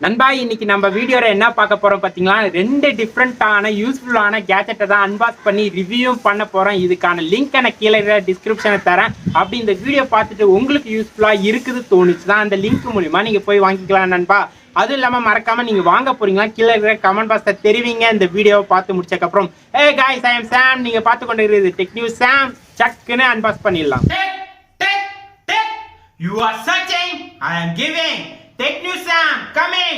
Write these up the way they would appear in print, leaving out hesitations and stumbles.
நண்பா இன்னைக்கு நம்ம வீடியோல என்ன பார்க்க போறோம் பாத்தீங்களா, ரெண்டு டிஃப்ரெண்டான யூஸ்ஃபுல்லான கேஜெட்டை தான் அன்பாக்ஸ் பண்ணி ரிவ்யூ பண்ண போறோம். இதுக்கான லிங்க் நான் கீழே டிஸ்கிரிப்ஷனை தரேன். அப்படி இந்த வீடியோ பார்த்துட்டு உங்களுக்கு யூஸ்ஃபுல்லா இருக்குது தோணுச்சுன்னா அந்த லிங்க் மூலியமா நீங்க போய் வாங்கிக்கலாம் நண்பா. அதுவும் இல்லாம மறக்காம நீங்க வாங்க போறீங்களா கீழே இருக்கிற கமெண்ட் பாக்ஸ்ல தெரிவிங்க. இந்த வீடியோவை பார்த்து முடிச்சதுக்கு அப்புறம் ஏ गाइस ஐ அம் சாம், நீங்க பார்த்து கொண்டு இருக்கிறது டெக் நியூஸ் சாம். சக்குன்னு அன்பாக்ஸ் பண்ணிடலாம். You are searching, I am giving. Tech News Sam coming.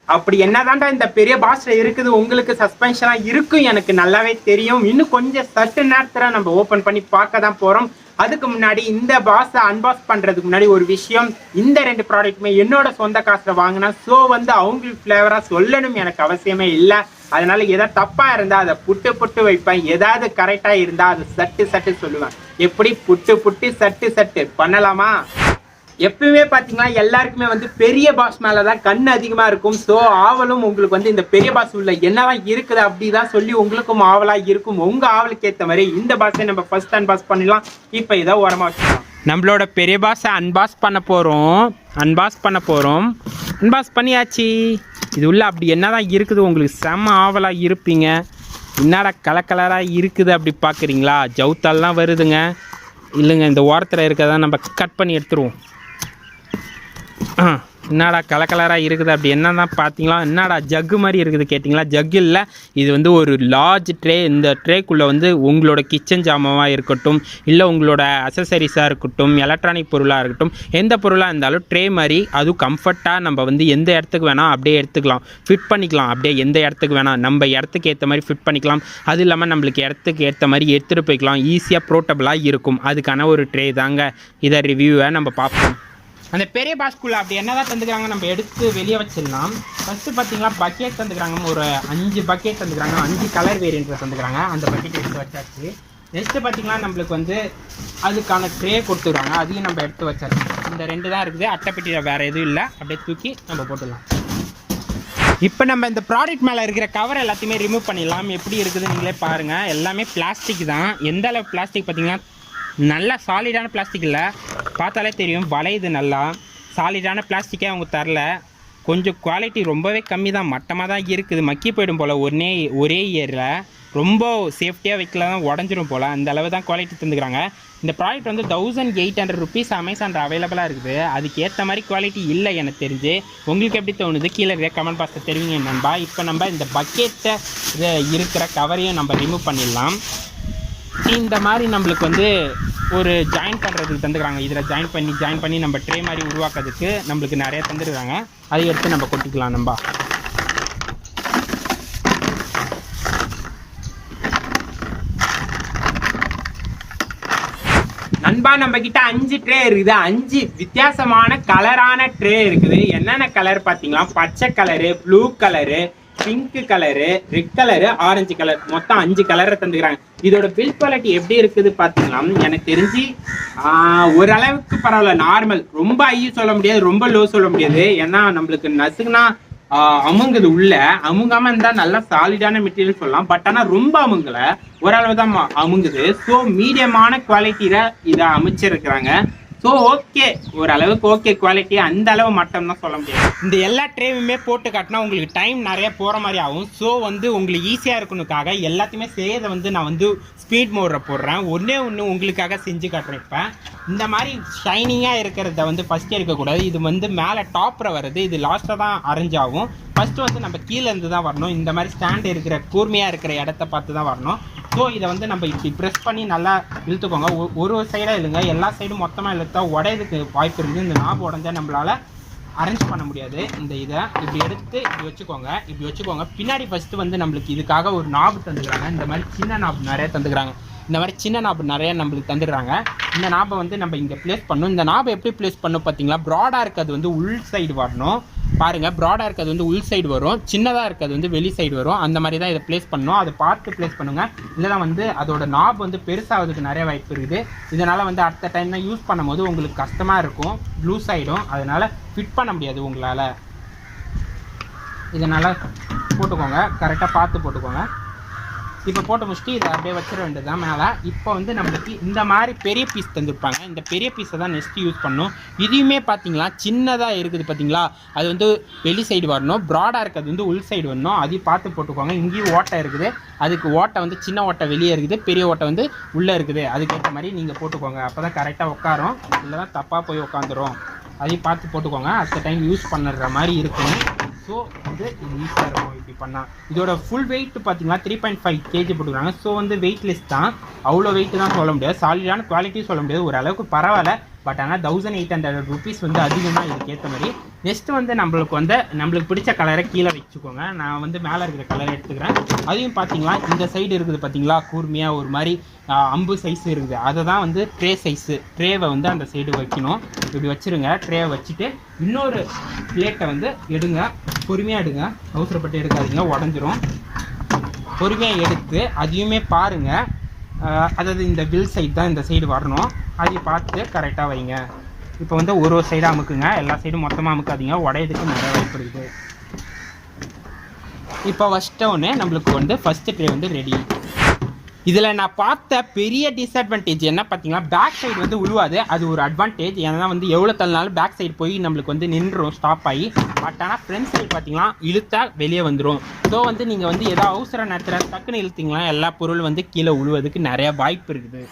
அப்படி என்னதான்டா இந்த பெரிய பாக்ஸ்ல இருக்குது, உங்களுக்கு சஸ்பென்ஷனா இருக்கும் எனக்கு நல்லாவே தெரியும். இன்னும் கொஞ்சம் சற்று நேரத்துல நம்ம ஓபன் பண்ணி பார்க்க தான் போறோம். அதுக்கு முன்னாடி இந்த பாக்ஸை அன்பாக்ஸ் பண்றதுக்கு முன்னாடி ஒரு விஷயம், இந்த ரெண்டு ப்ராடக்ட்டுமே என்னோட சொந்த காசுல வாங்கினா ஸோ அவங்களுக்கு ஃபிளேவரா சொல்லணும் எனக்கு அவசியமே இல்லை. அதனால ஏதாவது தப்பா இருந்தா அதை புட்டு வைப்பேன், ஏதாவது கரெக்டா இருந்தா அதை சட்டு சொல்லுவேன். எப்படி புட்டு சட்டு பண்ணலாமா? எப்பவுமே பாத்தீங்கன்னா எல்லாருக்குமே பெரிய பாஸ் மேலதான் கண் அதிகமா இருக்கும். ஸோ ஆவலும் உங்களுக்கு இந்த பெரிய பாஸ் உள்ள என்னவா இருக்குது அப்படிதான் சொல்லி உங்களுக்கும் ஆவலா இருக்கும். உங்க ஆவலுக்கு ஏற்ற மாதிரி இந்த பாஸை நம்ம ஃபர்ஸ்ட் அன்பாக்ஸ் பண்ணிடலாம். இப்போ இதை ஓரமா வச்சுக்கலாம். நம்மளோட பெரிய பாஸை அன்பாக்ஸ் பண்ண போறோம். அன்பாக்ஸ் பண்ணியாச்சு. இது உள்ள அப்படி என்னதான் இருக்குது உங்களுக்கு செம்ம ஆவலா இருப்பீங்க. என்னடா கலராக இருக்குது அப்படி பார்க்குறீங்களா? ஜவுத்தால்லாம் வருதுங்க. இல்லைங்க, இந்த ஓரத்தில் இருக்கிறதா நம்ம கட் பண்ணி எடுத்துருவோம். என்னடா கலராக இருக்குது அப்படி என்னதான் பார்த்தீங்களா? என்னடா ஜக்கு மாதிரி இருக்குது கேட்டிங்களா? ஜக்கு இல்லை, இது ஒரு லார்ஜ் ட்ரே. இந்த ட்ரேக்குள்ளே உங்களோட கிச்சன் ஜாமாவாக இருக்கட்டும், இல்லை உங்களோட அசசரிஸாக இருக்கட்டும், எலக்ட்ரானிக் பொருளாக இருக்கட்டும், எந்த பொருளாக இருந்தாலும் ட்ரே மாதிரி அதுவும் கம்ஃபர்ட்டாக நம்ம எந்த இடத்துக்கு வேணால் அப்படியே எடுத்துக்கலாம், ஃபிட் பண்ணிக்கலாம். அப்படியே எந்த இடத்துக்கு வேணால் நம்ம இடத்துக்கு ஏற்ற மாதிரி ஃபிட் பண்ணிக்கலாம். அது இல்லாமல் நம்மளுக்கு இடத்துக்கு ஏற்ற மாதிரி எடுத்துகிட்டு போய்க்கலாம். ஈஸியாக போர்ட்டபுளாக இருக்கும். அதுக்கான ஒரு ட்ரே தாங்க. இதை ரிவ்யூவை நம்ம பார்ப்போம். அந்த பெரிய பாஸ்குள்ளே அப்படி என்னதான் தந்துக்கிறாங்க நம்ம எடுத்து வெளியே வச்சிடலாம். ஃபஸ்ட்டு பார்த்தீங்களா பக்கெட் தந்துக்கிறாங்க, ஒரு 5 பக்கெட் தந்துக்கிறாங்க. 5 கலர் வேரியன்ட்டில் தந்துக்கிறாங்க. அந்த பக்கெட் எடுத்து வச்சாச்சு. நெக்ஸ்ட்டு பார்த்தீங்கன்னா நம்மளுக்கு அதுக்கான ட்ரே கொடுத்துருவாங்க. அதையும் நம்ம எடுத்து வச்சாச்சு. இந்த 2 தான் இருக்குது. அட்டைப்பெட்டியில் வேறு எதுவும் இல்லை. அப்படியே தூக்கி நம்ம போட்டுடலாம். இப்போ நம்ம இந்த ப்ராடக்ட் மேலே இருக்கிற கவர் எல்லாத்தையுமே ரிமூவ் பண்ணிடலாம். எப்படி இருக்குது நீங்களே பாருங்கள். எல்லாமே பிளாஸ்டிக் தான். எந்த அளவு பிளாஸ்டிக் பார்த்தீங்கன்னா நல்லா சாலிடான பிளாஸ்டிக் இல்லை, பார்த்தாலே தெரியும் வளையுது. நல்லா சாலிடான பிளாஸ்டிக்கே அவங்க தரல. கொஞ்சம் குவாலிட்டி ரொம்பவே கம்மி தான், மட்டமாக தான் இருக்குது. மக்கி போயிடும் போல் ஒரே இயரில். ரொம்ப சேஃப்டியாக வைக்கல தான் உடஞ்சிரும் போல், அந்த அளவு தான் குவாலிட்டி தந்துக்கிறாங்க. இந்த ப்ராடக்ட் 1800 ருபீஸ் அமேசானில் அவைலபிளாக இருக்குது. அதுக்கு ஏற்ற மாதிரி குவாலிட்டி இல்லை எனக்கு தெரிஞ்சு. உங்களுக்கு எப்படி தோணுது கீழே இருக்கிற கமெண்ட் பாக்ஸில் தெரிவிங்க நண்பா. இப்போ நம்ம இந்த பக்கெட்டை இருக்கிற கவரையும் நம்ம ரிமூவ் பண்ணிடலாம். இந்த மாதிரி நம்மளுக்கு ஒரு ஜாயின் பண்ணுறதுக்கு தந்துக்கிறாங்க. இதில் ஜாயின் பண்ணி நம்ம ட்ரே மாதிரி உருவாக்குறதுக்கு நம்மளுக்கு நிறைய தந்துருக்காங்க. அதை எடுத்து நம்ம கொட்டிக்கலாம். நண்பா நம்ம கிட்ட 5 ட்ரே இருக்குது. 5 வித்தியாசமான கலரான ட்ரே இருக்குது. என்னென்ன கலர் பார்த்தீங்களா? பச்சை colour, blue colour, pink colour, red colour, orange colour, மொத்தம் 5 கலரை தந்துக்கிறாங்க. இதோட பில்ட் குவாலிட்டி எப்படி இருக்குது பார்த்தீங்களா? எனக்கு தெரிஞ்சு ஓரளவுக்கு பரவாயில்ல, நார்மல். ரொம்ப ஹை சொல்ல முடியாது, ரொம்ப லோ சொல்ல முடியாது. ஏன்னா நம்மளுக்கு நசுக்குனா அமுங்குது. உள்ள அமுங்காமல் இருந்தால் நல்லா சாலிடான மெட்டீரியல் சொல்லலாம். பட் ஆனால் ரொம்ப அமுங்கலை, ஓரளவு தான் அமுங்குது. ஸோ மீடியமான குவாலிட்டியில் இதை அமைச்சிருக்கிறாங்க. ஸோ ஓகே, ஓரளவுக்கு ஓகே குவாலிட்டி. அந்த அளவு மட்டும் தான் சொல்ல முடியாது. இந்த எல்லா ட்ரேவுமே போட்டு காட்டினா உங்களுக்கு டைம் நிறைய போகிற மாதிரி ஆகும். ஸோ உங்களுக்கு ஈஸியாக இருக்கணுக்காக எல்லாத்தையுமே செய்யறதை நான் ஸ்பீட் மோடில் போடுறேன். ஒன்று உங்களுக்காக செஞ்சு காட்டுறேன். இப்போ இந்த மாதிரி ஷைனிங்காக இருக்கிறத ஃபஸ்ட்டே இருக்கக்கூடாது. இது மேலே டாப்பில் வருது. இது லாஸ்ட்டாக தான் அரேஞ்ச் ஆகும். ஃபஸ்ட்டு நம்ம கீழேருந்து தான் வரணும். இந்த மாதிரி ஸ்டாண்ட் இருக்கிற கூர்மையாக இருக்கிற இடத்த பார்த்து தான் வரணும். ஸோ இதை நம்ம இப்படி ப்ரெஸ் பண்ணி நல்லா இழுத்துக்கோங்க. ஒரு சைடாக இல்லைங்க, எல்லா சைடும் மொத்தமாக இழுத்தா உடையதுக்கு வாய்ப்பு இருக்குது. இந்த நாப் உடஞ்சா நம்மளால் அரேஞ்ச் பண்ண முடியாது. இதை இப்படி எடுத்து இப்படி வச்சுக்கோங்க. பின்னாடி ஃபஸ்ட்டு நம்மளுக்கு இதுக்காக ஒரு நாப் தந்துக்கிறாங்க. இந்த மாதிரி சின்ன நாப் நிறைய தந்துக்கிறாங்க. நம்மளுக்கு தந்துடுறாங்க. இந்த நாபை நம்ம இங்கே ப்ளேஸ் பண்ணணும். இந்த நாபை எப்படி ப்ளேஸ் பண்ணணும் பார்த்தீங்களா? ப்ராடாக இருக்கிறது உள் சைடு வரணும். பாருங்கள், ப்ராடாக இருக்கிறது உள் சைடு வரும், சின்னதாக இருக்கிறது வெளி சைடு வரும். அந்த மாதிரி தான் இதை ப்ளேஸ் பண்ணணும். அதை பார்த்து ப்ளேஸ் பண்ணுங்கள். இல்லைனா அதோட நாப் பெருசாகிறதுக்கு நிறைய வாய்ப்பு இருக்குது. இதனால் அடுத்த டைம் தான் யூஸ் பண்ணும்போது உங்களுக்கு கஷ்டமாக இருக்கும், லூஸ் ஆகிடும். அதனால் ஃபிட் பண்ண முடியாது உங்களால். இதனால் போட்டுக்கோங்க, கரெக்டாக பார்த்து போட்டுக்கோங்க. இப்போ போட்டு முடிச்சுட்டு இதை அப்படியே வச்சிட வேண்டியதுதான் மேலே. இப்போ வந்து நம்மளுக்கு இந்த மாதிரி பெரிய பீஸ் தந்துருப்பாங்க. இந்த பெரிய பீஸை தான் நெக்ஸ்ட்டு யூஸ் பண்ணணும். இதையுமே பார்த்தீங்களா சின்னதாக இருக்குது பார்த்தீங்களா, அது வந்து வெளி சைடு வரணும், ப்ராடாக இருக்கிறது வந்து உள் சைடு வரணும். அதையும் பார்த்து போட்டுக்கோங்க. இங்கேயும் ஓட்டை இருக்குது, அதுக்கு ஓட்டை வந்து சின்ன ஓட்டை வெளியே இருக்குது, பெரிய ஓட்டை வந்து உள்ளே இருக்குது. அதுக்கேற்ற மாதிரி நீங்கள் போட்டுக்கோங்க. அப்போ தான் கரெக்டாக உட்காரும், இல்லைனா தப்பாக போய் உட்காந்துரும். அதையும் பார்த்து போட்டுக்கோங்க. அடுத்த டைம் யூஸ் பண்ணுற மாதிரி இருக்கும். ஸோ வந்து இது ஈஸியாக இருக்கும் இப்படி பண்ணால். இதோட ஃபுல் வெயிட் பார்த்தீங்கன்னா 3.5 kg போட்டுக்கிறாங்க. ஸோ வந்து வெயிட்லெஸ் தான், அவ்வளோ வெயிட் தான் சொல்ல முடியாது, சாலிடான குவாலிட்டியும் சொல்ல முடியாது, ஓரளவுக்கு பரவாயில்ல. பட் ஆனால் 1800 rupees வந்து அதிகமாக இதுக்கேற்ற மாதிரி. நெக்ஸ்ட்டு வந்து நம்மளுக்கு பிடிச்ச கலரை கீழே வச்சுக்கோங்க. நான் வந்து மேலே இருக்கிற கலரை எடுத்துக்கிறேன். அதையும் பார்த்தீங்களா இந்த சைடு இருக்குது பார்த்தீங்களா, கூர்மையாக ஒரு மாதிரி அம்பு சைஸு இருக்குது. அதை தான் வந்து ட்ரே சைஸு, ட்ரேவை வந்து அந்த சைடு வைக்கணும். இப்படி வச்சுருங்க. ட்ரேவை வச்சுட்டு இன்னொரு பிளேட்டை வந்து எடுங்க, பொறுமையாக எடுங்க, அவசரப்பட்டு எடுக்காதீங்க, உடஞ்சிரும். பொறுமையாக எடுத்து அதையுமே பாருங்கள். அதாவது இந்த வில் சைடு தான் இந்த சைடு வரணும், அதையும் பார்த்து கரெக்டாக வைங்க. இப்போ வந்து ஒரு சைடாக அமுக்குங்க, எல்லா சைடும் மொத்தமாக அமுக்காதீங்க, உடையதுக்கு நிறைய வாய்ப்பு இருக்குது. இப்போ ஃபஸ்ட்டோன்னு நம்மளுக்கு வந்து ஃபஸ்ட்டு ட்ரே வந்து ரெடி. இதில் நான் பார்த்த பெரிய டிஸ்அட்வான்டேஜ் என்ன பார்த்தீங்கன்னா, பேக் சைடு வந்து உழுவாது, அது ஒரு அட்வான்டேஜ். ஏன்னா வந்து எவ்வளோ தள்ளினாலும் பேக் சைடு போய் நம்மளுக்கு வந்து நின்றுடும், ஸ்டாப் ஆகி. பட் ஆனால் ஃப்ரண்ட் சைடு பார்த்தீங்கன்னா இழுத்தா வெளியே வந்துடும். ஸோ வந்து நீங்கள் வந்து ஏதோ அவசர நேரத்தில் டக்குன்னு இழுத்தீங்களா எல்லா பொருள் வந்து கீழே உழுவதுக்கு நிறையா வாய்ப்பு இருக்குது.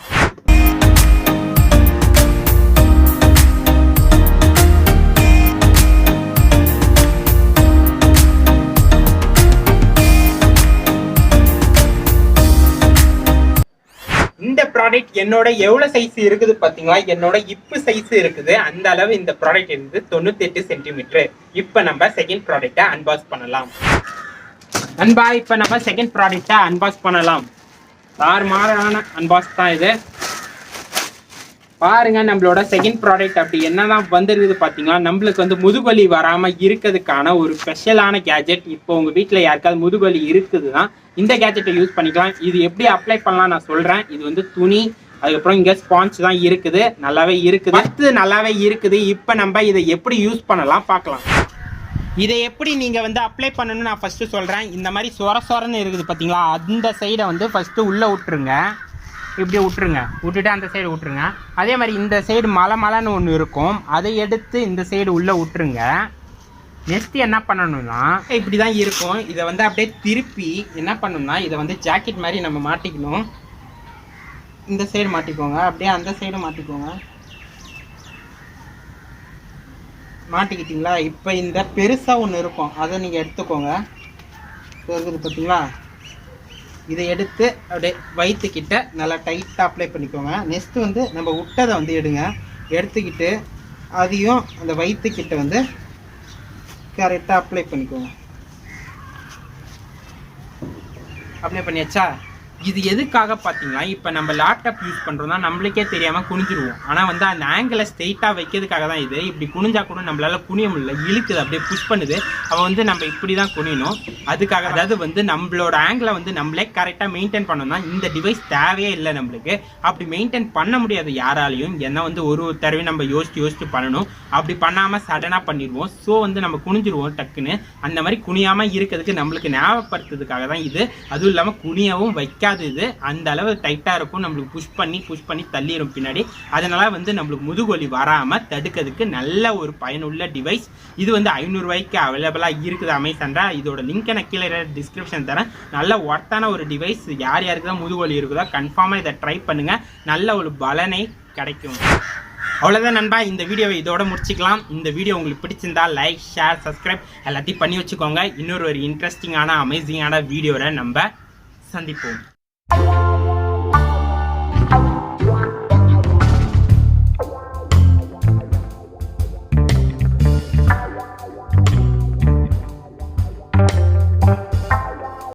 இந்த ப்ராடக்ட் என்னோட எவ்வளோ சைஸ் இருக்குது பார்த்தீங்களா, என்னோட இப்பு சைஸ் இருக்குது, அந்த அளவு இந்த ப்ராடக்ட் இருந்து 98 சென்டிமீட்டர். இப்போ நம்ம செகண்ட் ப்ராடக்டை அன்பாக்ஸ் பண்ணலாம். அன்பா இப்போ நம்ம செகண்ட் ப்ராடக்டை அன்பாக்ஸ் பண்ணலாம். தாறுமாறான அன்பாக்ஸ் தான் இது. பாருங்க, நம்மளோட செகண்ட் ப்ராடக்ட் அப்படி என்னதான் வந்துருக்குது பார்த்தீங்கன்னா, நம்மளுக்கு வந்து முதுகுவலி வராமல் இருக்கிறதுக்கான ஒரு ஸ்பெஷலான கேஜெட். இப்போ உங்கள் வீட்டில் யாருக்காவது முதுகுவலி இருக்குதுன்னா இந்த கேஜெட்டை யூஸ் பண்ணிக்கலாம். இது எப்படி அப்ளை பண்ணலாம் நான் சொல்கிறேன். இது வந்து துணி, அதுக்கப்புறம் இங்கே ஸ்பாஞ்ச் தான் இருக்குது, நல்லாவே இருக்குது. இப்போ நம்ம இதை எப்படி யூஸ் பண்ணலாம் பார்க்கலாம். இதை எப்படி நீங்கள் வந்து அப்ளை பண்ணணும்னு நான் ஃபஸ்ட்டு சொல்கிறேன். இந்த மாதிரி சொரன்னு இருக்குது பார்த்தீங்களா, அந்த சைடை வந்து ஃபஸ்ட்டு உள்ளே விட்டுருங்க. இப்படி விட்டுட்டு அந்த சைடு விட்டுருங்க. அதே மாதிரி இந்த சைடு மலைன்னு ஒன்று இருக்கும், அதை எடுத்து இந்த சைடு உள்ளே விட்டுருங்க. நெக்ஸ்ட்டு என்ன பண்ணணும்னா, இப்படி தான் இருக்கும். இதை வந்து அப்படியே திருப்பி என்ன பண்ணணும்னா, இதை வந்து ஜாக்கெட் மாதிரி நம்ம மாட்டிக்கணும். இந்த சைடு மாட்டிக்கோங்க, அப்படியே அந்த சைடு மாட்டிக்கோங்க. மாட்டிக்கிட்டீங்களா? இப்போ இந்த பெருசாக ஒன்று இருக்கும், அதை நீங்கள் எடுத்துக்கோங்க. இருக்குது பார்த்தீங்களா, இதை எடுத்து அப்படியே வயிற்றுக்கிட்ட நல்லா டைட்டாக அப்ளை பண்ணிக்கோங்க. நெக்ஸ்ட்டு வந்து நம்ம விட்டதை வந்து எடுத்துக்கிட்டு அதையும் அந்த வயிற்றுக்கிட்ட வந்து கரெக்டாக அப்ளை பண்ணிக்கோங்க. அப்ளை பண்ணியாச்சா? இது எதுக்காக பார்த்தீங்கன்னா, இப்போ நம்ம லேப்டாப் யூஸ் பண்ணுறோம்னா நம்மளுக்கே தெரியாமல் குனிஞ்சிருவோம். ஆனால் வந்து அந்த ஆங்கிளை ஸ்ட்ரெயிட்டாக வைக்கிறதுக்காக தான் இது. இப்படி குனிஞ்சா கூட நம்மளால குனிய முடியல, இழுக்குது, அப்படியே புஷ் பண்ணுது. அவன் வந்து நம்ம இப்படி தான் குனியணும். அதுக்காக அதாவது வந்து நம்மளோட ஆங்கிளை வந்து நம்மளே கரெக்டாக மெயின்டைன் பண்ணோம்னா இந்த டிவைஸ் தேவையே இல்லை நம்மளுக்கு. அப்படி மெயின்டைன் பண்ண முடியாது யாராலையும். ஏன்னா வந்து ஒரு தடவையும் நம்ம யோசிச்சு பண்ணணும். அப்படி பண்ணாமல் சடனாக பண்ணிடுவோம். ஸோ வந்து நம்ம குனிஞ்சிருவோம் டக்குன்னு. அந்த மாதிரி குனியாமல் இருக்கிறதுக்கு நம்மளுக்கு ஞாபகப்படுத்துறதுக்காக தான் இது. அதுவும் இல்லாமல் குனியவும் வைக்க இது அந்த அளவு டைட்டா இருக்கும், நம்மளுக்கு புஷ் பண்ணி தள்ளிடும் பின்னாடி. அதனால வந்து நம்மளுக்கு முதுகுவலி வராம தடுக்கிறதுக்கு நல்ல ஒரு பயனுள்ள டிவைஸ். இது வந்து 500 ரூபாய்க்கு அவைலபிளா இருக்குது அமேசான்ல. இதோட லிங்க் நான் கீழே டிஸ்கிரிப்ஷன் தரேன். நல்ல ஒர்த்தான ஒரு டிவைஸ். யாருக்கு தான் முதுகுவலி இருக்குதோ கன்ஃபார்மா இதை ட்ரை பண்ணுங்க, நல்ல ஒரு பலனை கிடைக்கும். அவ்வளோதான் நண்பா, இந்த வீடியோவை இதோட முடிச்சுக்கலாம். இந்த வீடியோ உங்களுக்கு பிடிச்சிருந்தா லைக், ஷேர், சப்ஸ்கிரைப் எல்லாத்தையும் பண்ணி வச்சுக்கோங்க. இன்னொரு இன்ட்ரெஸ்டிங்கான அமேசிங்கான வீடியோவை நம்ம சந்திப்போம்.